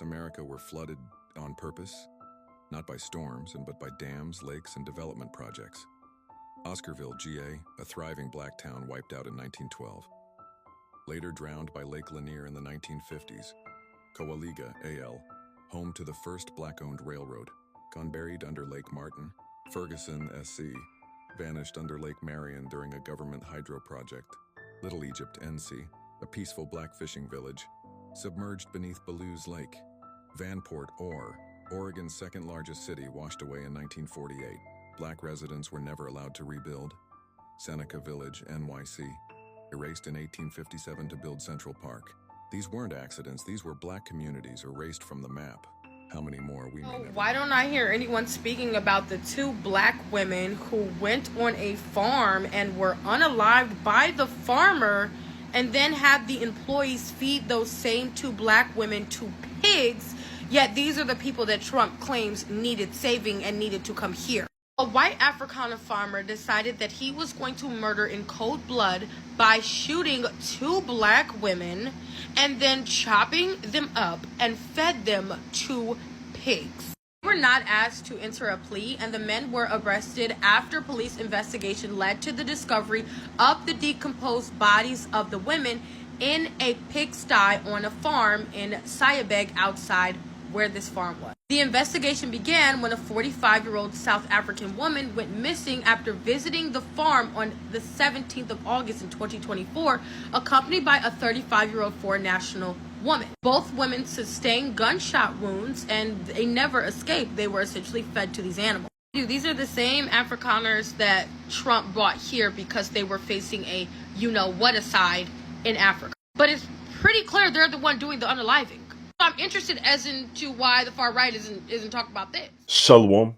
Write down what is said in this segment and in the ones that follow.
America were flooded on purpose, not by storms, but by dams, lakes, and development projects. Oscarville, GA, a thriving black town wiped out in 1912. Later drowned by Lake Lanier in the 1950s. Coaliga, AL, home to the first black-owned railroad, gone buried under Lake Martin. Ferguson, SC, vanished under Lake Marion during a government hydro project. Little Egypt, NC, a peaceful black fishing village, submerged beneath Belews Lake. Vanport, Oregon's second largest city, washed away in 1948. Black residents were never allowed to rebuild. Seneca Village, NYC, erased in 1857 to build Central Park. These weren't accidents, these were black communities erased from the map. How many more we may never know. Why don't I hear anyone speaking about the two black women who went on a farm and were unalived by the farmer and then had the employees feed those same two black women to pigs, yet these are the people that Trump claims needed saving and needed to come here. A white Afrikaner farmer decided that he was going to murder in cold blood by shooting two black women and then chopping them up and fed them to pigs. They were not asked to enter a plea, and the men were arrested after police investigation led to the discovery of the decomposed bodies of the women in a pigsty on a farm in Sayabeg outside where this farm was. The investigation began when a 45-year-old South African woman went missing after visiting the farm on the 17th of August in 2024, accompanied by a 35-year-old foreign national woman. Both women sustained gunshot wounds and they never escaped. They were essentially fed to these animals. These are the same Afrikaners that Trump brought here because they were facing a you-know-what-aside in Africa. But it's pretty clear they're the one doing the unaliving. I'm interested as into why the far right isn't talking about this. Shalom.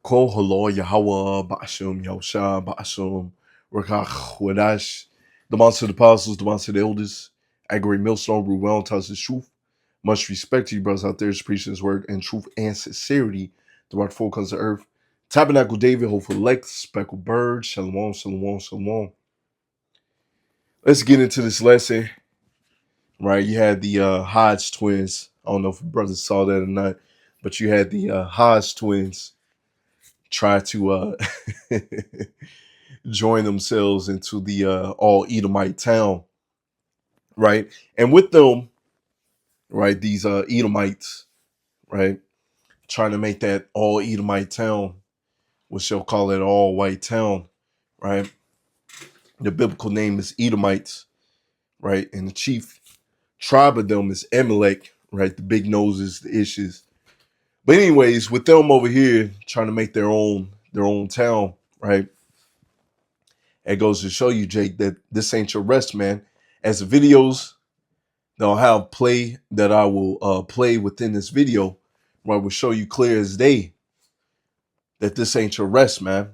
Kol halo Yahweh Ba'ashum Yahusha Ba'ashum Rakach Wadash. The monster of the apostles, the monster of the elders. Agri Millstone, Ruel tells his truth. Much respect to you brothers out there preaching his word in truth and sincerity throughout the four corners of earth. Tabernacle David, hopeful elect, speckled bird. Shalom, shalom, shalom. Let's get into this lesson. Right, you had the Hodge twins. I don't know if brothers saw that or not, but you had the Hodge twins try to join themselves into the all Edomite town, right? And with them, right, these Edomites, right, trying to make that all Edomite town, which they'll call it all white town, right? The biblical name is Edomites, right? And the chief tribe of them is Amalek, right? The big noses, the issues. But anyways, with them over here trying to make their own town, right? It goes to show you, Jake, that this ain't your rest, man. As the videos that I'll have play that I will play within this video, right, will show you clear as day that this ain't your rest, man.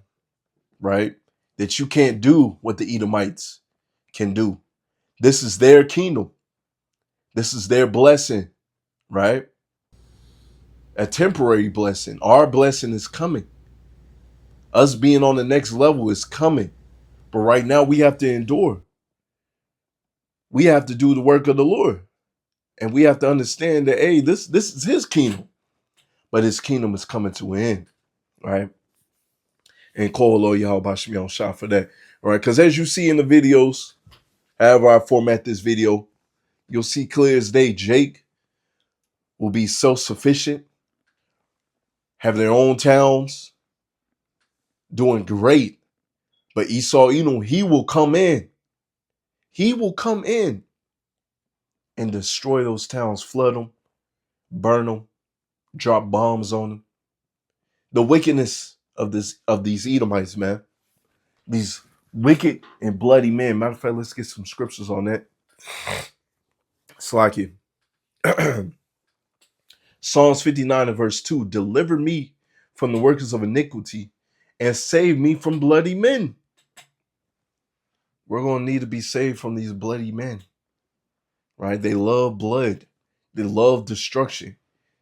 Right? That you can't do what the Edomites can do. This is their kingdom. This is their blessing, right? A temporary blessing. Our blessing is coming. Us being on the next level is coming. But right now we have to endure. We have to do the work of the Lord. And we have to understand that, hey, this is his kingdom. But his kingdom is coming to an end, right? And call Lord Yahweh Shemion Shah for that, right? Because as you see in the videos, however I format this video, you'll see clear as day, Jake will be self-sufficient, have their own towns, doing great. But Esau, he will come in. He will come in and destroy those towns, flood them, burn them, drop bombs on them. The wickedness of these Edomites, man. These wicked and bloody men. Matter of fact, let's get some scriptures on that. Slack you. Psalms 59 and verse 2. Deliver me from the workers of iniquity and save me from bloody men. We're going to need to be saved from these bloody men, right? They love blood. They love destruction.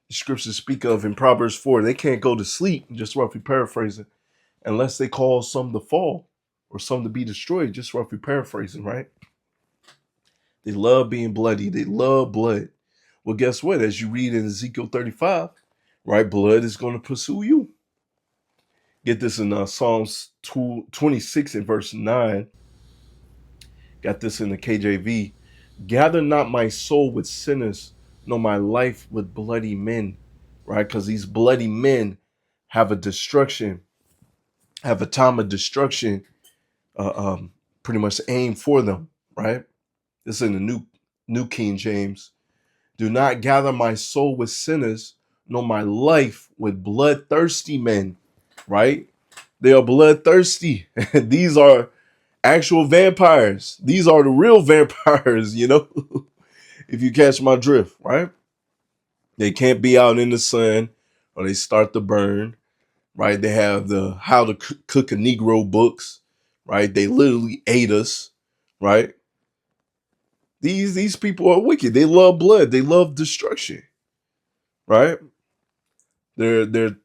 The scriptures speak of in Proverbs 4, they can't go to sleep, just roughly paraphrasing, unless they cause some to fall or some to be destroyed, just roughly paraphrasing, right? They love being bloody. They love blood. Well, guess what? As you read in Ezekiel 35, right, blood is going to pursue you. Get this in Psalms 26 and verse 9. Got this in the KJV. Gather not my soul with sinners, nor my life with bloody men, right? Because these bloody men have a destruction, have a time of destruction, uh, um, pretty much aimed for them, right? This is in the New King James. Do not gather my soul with sinners, nor my life with bloodthirsty men, right? They are bloodthirsty. These are actual vampires. These are the real vampires, if you catch my drift, right? They can't be out in the sun or they start to burn, right? They have the How to Cook a Negro books, right? They literally ate us, right? These people are wicked. They love blood. They love destruction, right? Their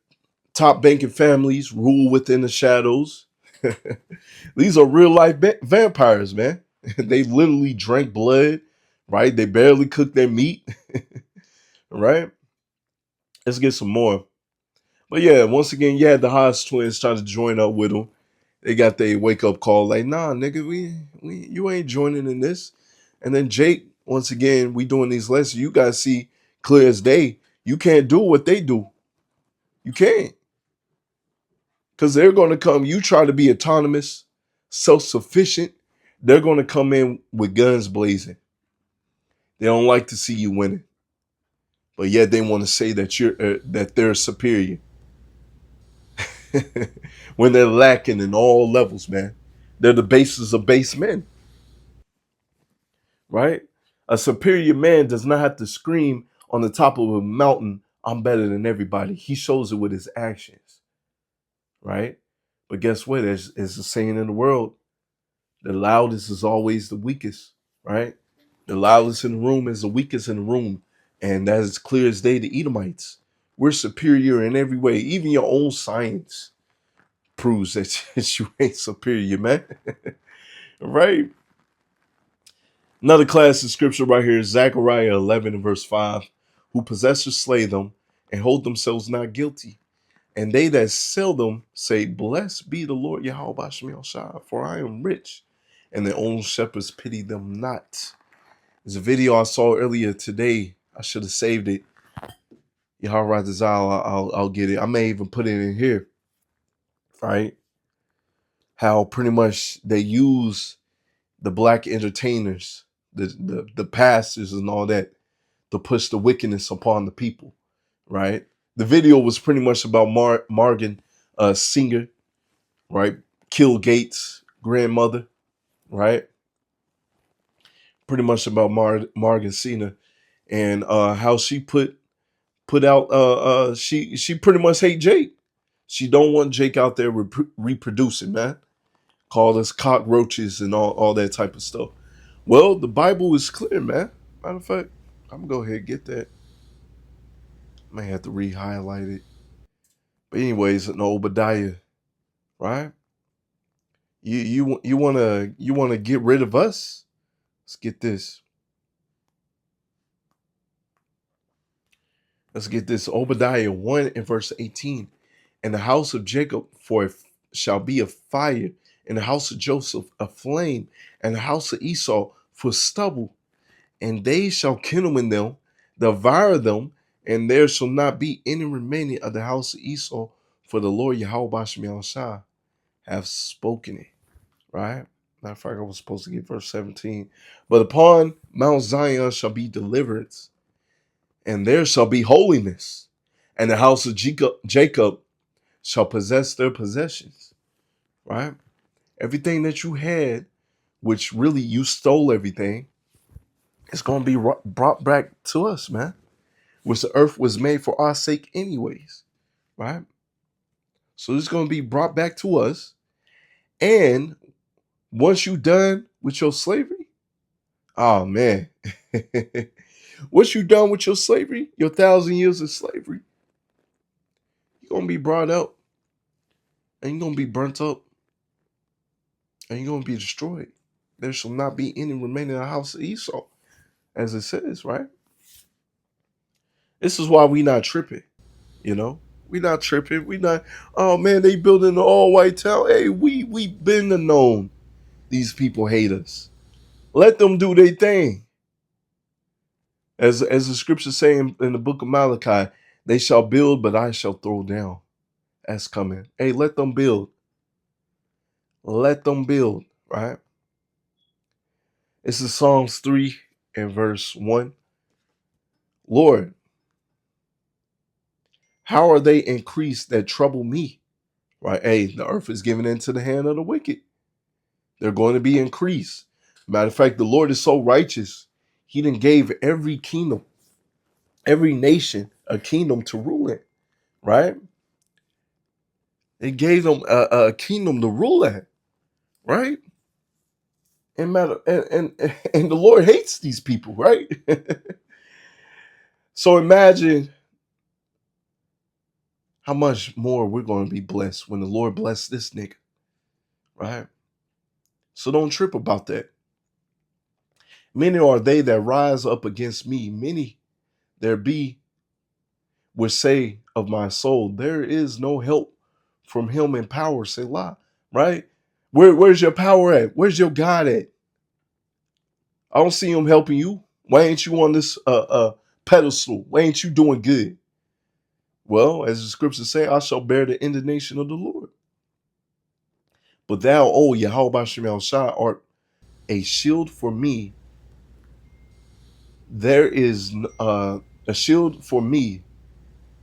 top banking families rule within the shadows. These are real life vampires, man. They literally drank blood, right? They barely cook their meat, right? Let's get some more. But yeah, once again, you had the Hodge twins trying to join up with them. They got their wake up call, like, nah, nigga, you ain't joining in this. And then Jake, once again, we doing these lessons. You guys see clear as day. You can't do what they do. You can't. Because they're going to come. You try to be autonomous, self-sufficient. They're going to come in with guns blazing. They don't like to see you winning. But yet they want to say that they're superior. When they're lacking in all levels, man. They're the basis of base men, right? A superior man does not have to scream on the top of a mountain, I'm better than everybody. He shows it with his actions, right? But guess what? As the saying in the world, the loudest is always the weakest, right? The loudest in the room is the weakest in the room. And that is clear as day to Edomites. We're superior in every way. Even your own science proves that you ain't superior, man. Right? Another class of scripture right here is Zechariah 11 and verse 5. Who possessors slay them and hold themselves not guilty. And they that sell them say, blessed be the Lord Yahweh Bashmiel Shah, for I am rich. And their own shepherds pity them not. There's a video I saw earlier today. I should have saved it. Yahweh Razal, I'll get it. I may even put it in here. Right? How pretty much they use the black entertainers, the pastors and all that to push the wickedness upon the people, right? The video was pretty much about Morgan Singer, right? Kill Gates' grandmother, right? Pretty much about Morgan Singer and how she put out she pretty much hate Jake. She don't want Jake out there reproducing, man. Call us cockroaches and all that type of stuff. Well, the Bible is clear, man. Matter of fact, I'm gonna go ahead and get that. May have to re-highlight it. But anyways, in Obadiah, right? You wanna get rid of us? Let's get this. Let's get this. Obadiah 1 and verse 18. And the house of Jacob for it shall be a fire, and the house of Joseph a flame, and the house of Esau for stubble. And they shall kindle in them, devour them, and there shall not be any remaining of the house of Esau, for the Lord Yahweh Bashmiel Shah have spoken it. Right? Matter of fact, I was supposed to get verse 17. But upon Mount Zion shall be deliverance, and there shall be holiness, and the house of Jacob shall possess their possessions. Right? Everything that you had, which really you stole everything, it's going to be brought back to us, man. Which the earth was made for our sake anyways, right? So it's going to be brought back to us. And once you're done with your slavery, oh man, once you're done with your slavery, your 1,000 years of slavery, you're going to be brought up and you're going to be burnt up and you're going to be destroyed. There shall not be any remaining in the house of Esau, as it says, right? This is why we not tripping. You know, we not tripping. We not. Oh man, they building an all white town. Hey, we been to known these people hate us. Let them do their thing. As the scriptures say in the book of Malachi, they shall build, but I shall throw down. That's coming. Hey, let them build. Let them build. Right. This is Psalms 3 and verse 1. Lord, how are they increased that trouble me? Right. Hey, the earth is given into the hand of the wicked. They're going to be increased. Matter of fact, the Lord is so righteous. He done gave every kingdom, every nation a kingdom to rule it. Right. It gave them a kingdom to rule at. Right. And and the Lord hates these people. Right. So imagine how much more we're going to be blessed when the Lord bless this nigga. Right. So don't trip about that. Many are they that rise up against me. Many there be which say of my soul, there is no help from him in power. Selah. Right? Where's your power at? Where's your God at? I don't see him helping you. Why ain't you on this pedestal? Why ain't you doing good? Well, as the scriptures say, I shall bear the indignation of the Lord. But thou, O Yahweh Shem Shai, art a shield for me. There is a shield for me,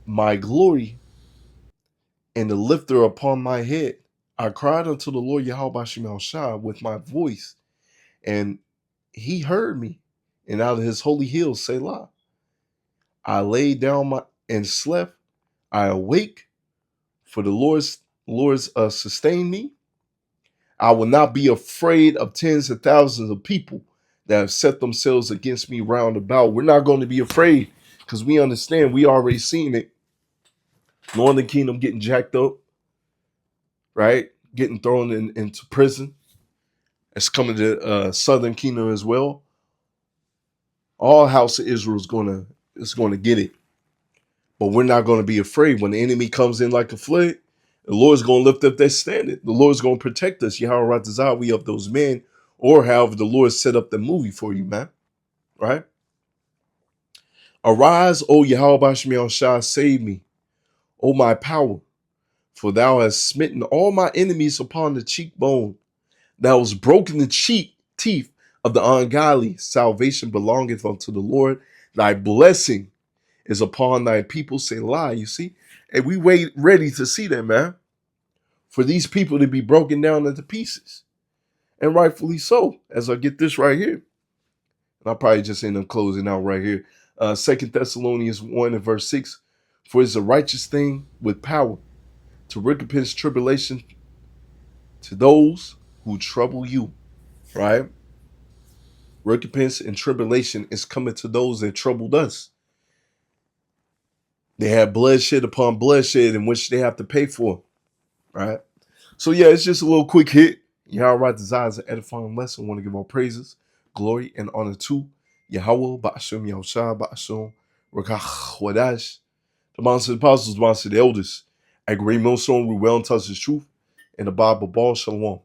my glory, and the lifter upon my head. I cried unto the Lord Yahweh Shem Shai with my voice, and he heard me. And out of his holy hill, Selah, I lay down and slept. I awake, for the Lord's sustain me. I will not be afraid of tens of thousands of people that have set themselves against me round about. We're not going to be afraid because we understand, we already seen it. Northern Kingdom getting jacked up, right? Getting thrown into prison. It's coming to Southern Kingdom as well. All House of Israel is going to get it. But we're not going to be afraid when the enemy comes in like a flood. The Lord's going to lift up that standard. The Lord's going to protect us. Yahweh Ratazah, we of those men, or however the Lord set up the movie for you, man. Right? Arise, O Yahweh Shem Shai, save me, O my power, for thou hast smitten all my enemies upon the cheekbone. Thou hast broken the teeth of the ungodly. Salvation belongeth unto the Lord. Thy blessing is upon thy people. Selah, you see? And we wait ready to see that, man. For these people to be broken down into pieces. And rightfully so, as I get this right here. And I'll probably just end up closing out right here. 2 Thessalonians 1 and verse 6. For it's a righteous thing with power to recompense tribulation to those who trouble you. Right? Recompense and tribulation is coming to those that troubled us. They have bloodshed upon bloodshed in which they have to pay for. Right? So yeah, it's just a little quick hit. Yahweh desires an edifying lesson. I want to give all praises, glory, and honor to Yahweh, Ba'ashem, Yahushua, Ba'ashem, Rakach, Wadash, the monster of the apostles, the monster of the elders. A great millstone, we well and touch his truth, and the Bible ball, Shalom.